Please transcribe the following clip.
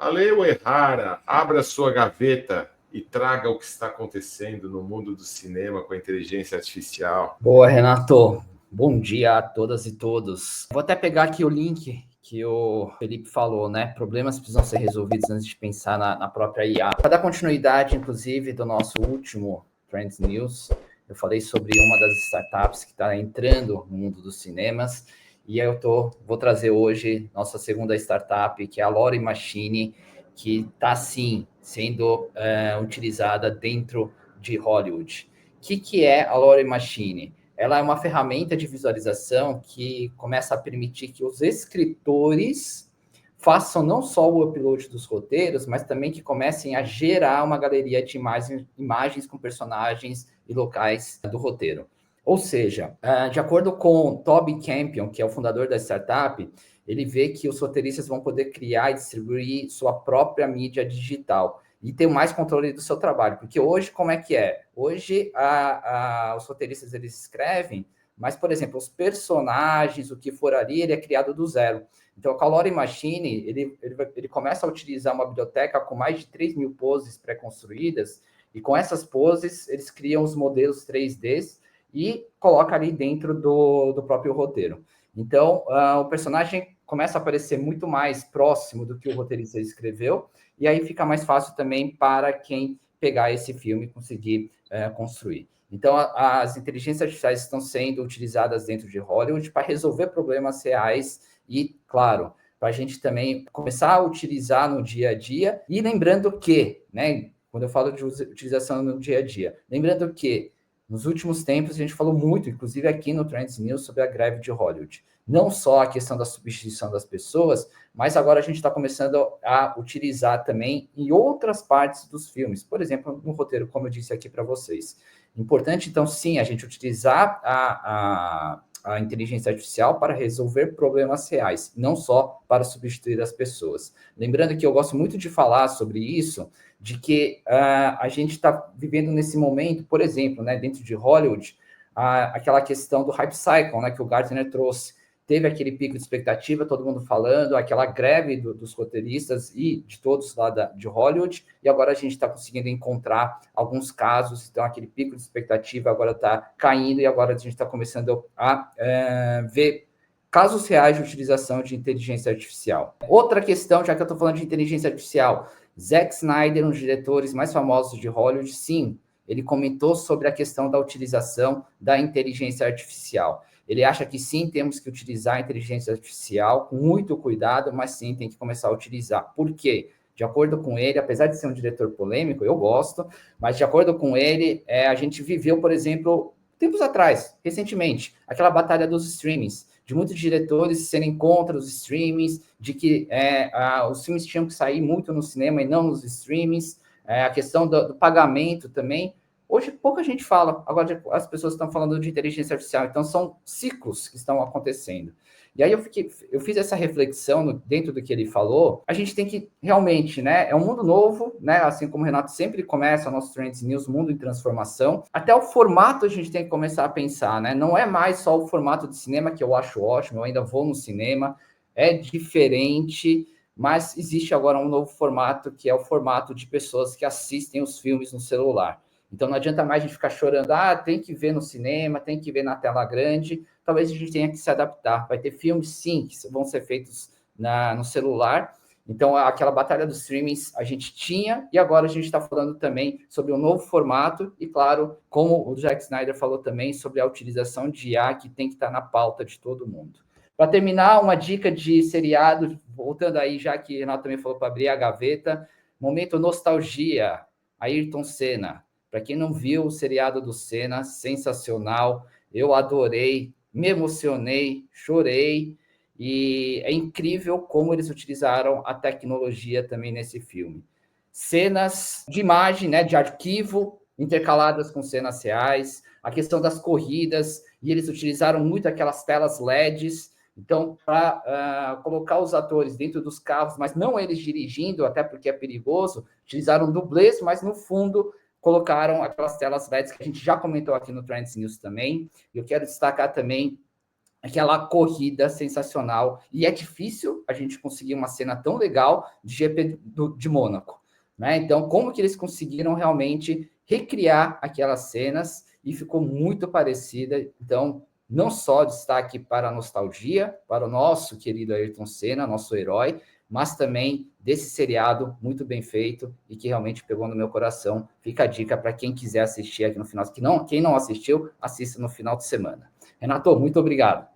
Aleu Errara, abra sua gaveta e traga o que está acontecendo no mundo do cinema com a inteligência artificial. Boa, Renato. Bom dia a todas e todos. Vou até pegar aqui o link que o Felipe falou, né? Problemas precisam ser resolvidos antes de pensar na própria IA. Para dar continuidade, inclusive, do nosso último Trends News, eu falei sobre uma das startups que está entrando no mundo dos cinemas, e vou trazer hoje nossa segunda startup, que é a Lore Machine, que está, sim, sendo utilizada dentro de Hollywood. O que é a Lore Machine? Ela é uma ferramenta de visualização que começa a permitir que os escritores façam não só o upload dos roteiros, mas também que comecem a gerar uma galeria de imagens com personagens e locais do roteiro. Ou seja, de acordo com Toby Campion, que é o fundador da startup, ele vê que os roteiristas vão poder criar e distribuir sua própria mídia digital e ter mais controle do seu trabalho. Porque hoje, como é que é? Hoje, os roteiristas, eles escrevem, mas, por exemplo, os personagens, o que for ali, ele é criado do zero. Então, o Lore Machine, ele começa a utilizar uma biblioteca com mais de 3 mil poses pré-construídas, e com essas poses, eles criam os modelos 3Ds e colocam ali dentro do próprio roteiro. Então, o personagem começa a aparecer muito mais próximo do que o roteirista escreveu, e aí fica mais fácil também para quem pegar esse filme e conseguir construir. Então, as inteligências artificiais estão sendo utilizadas dentro de Hollywood para resolver problemas reais e, claro, para a gente também começar a utilizar no dia a dia. E lembrando que, né, quando eu falo de utilização no dia a dia, lembrando que nos últimos tempos a gente falou muito, inclusive aqui no Trends News, sobre a greve de Hollywood. Não só a questão da substituição das pessoas, mas agora a gente está começando a utilizar também em outras partes dos filmes. Por exemplo, no roteiro, como eu disse aqui para vocês. Importante, então, sim, a gente utilizar a inteligência artificial para resolver problemas reais, não só para substituir as pessoas. Lembrando que eu gosto muito de falar sobre isso, de que a gente está vivendo nesse momento, por exemplo, né, dentro de Hollywood, aquela questão do hype cycle, né, que o Gartner trouxe. Teve aquele pico de expectativa, todo mundo falando, aquela greve dos roteiristas e de todos lá de Hollywood, e agora a gente está conseguindo encontrar alguns casos, então aquele pico de expectativa agora está caindo, e agora a gente está começando a ver casos reais de utilização de inteligência artificial. Outra questão, já que eu estou falando de inteligência artificial, Zack Snyder, um dos diretores mais famosos de Hollywood, sim, ele comentou sobre a questão da utilização da inteligência artificial. Ele acha que sim, temos que utilizar a inteligência artificial com muito cuidado, mas sim, tem que começar a utilizar. Por quê? De acordo com ele, apesar de ser um diretor polêmico, eu gosto, mas de acordo com ele, a gente viveu, por exemplo, tempos atrás, recentemente, aquela batalha dos streamings, de muitos diretores serem contra os streamings, de que os filmes tinham que sair muito no cinema e não nos streamings, a questão do pagamento também. Hoje, pouca gente fala, agora as pessoas estão falando de inteligência artificial, então são ciclos que estão acontecendo. E aí eu fiz essa reflexão dentro do que ele falou, a gente tem que realmente, né, é um mundo novo, né, assim como o Renato sempre começa o nosso Trends News, mundo em transformação, até o formato a gente tem que começar a pensar, né, não é mais só o formato de cinema, que eu acho ótimo, eu ainda vou no cinema, é diferente, mas existe agora um novo formato, que é o formato de pessoas que assistem os filmes no celular. Então, não adianta mais a gente ficar chorando, tem que ver no cinema, tem que ver na tela grande. Talvez a gente tenha que se adaptar. Vai ter filmes, sim, que vão ser feitos no celular. Então, aquela batalha dos streamings a gente tinha, e agora a gente está falando também sobre um novo formato, e claro, como o Zack Snyder falou também, sobre a utilização de IA, que tem que estar na pauta de todo mundo. Para terminar, uma dica de seriado, voltando aí, já que o Renato também falou para abrir a gaveta, momento nostalgia, Ayrton Senna. Para quem não viu o seriado do Senna, sensacional, eu adorei, me emocionei, chorei, e é incrível como eles utilizaram a tecnologia também nesse filme. Cenas de imagem, né, de arquivo, intercaladas com cenas reais, a questão das corridas, e eles utilizaram muito aquelas telas LEDs, então, para colocar os atores dentro dos carros, mas não eles dirigindo, até porque é perigoso, utilizaram dublês, mas no fundo colocaram aquelas telas LEDs que a gente já comentou aqui no Trends News também. Eu quero destacar também aquela corrida sensacional. E é difícil a gente conseguir uma cena tão legal de GP de Mônaco, né? Então, como que eles conseguiram realmente recriar aquelas cenas e ficou muito parecida. Então, não só destaque para a nostalgia, para o nosso querido Ayrton Senna, nosso herói, mas também desse seriado muito bem feito e que realmente pegou no meu coração. Fica a dica para quem quiser assistir aqui no final. Quem não assistiu, assista no final de semana. Renato, muito obrigado.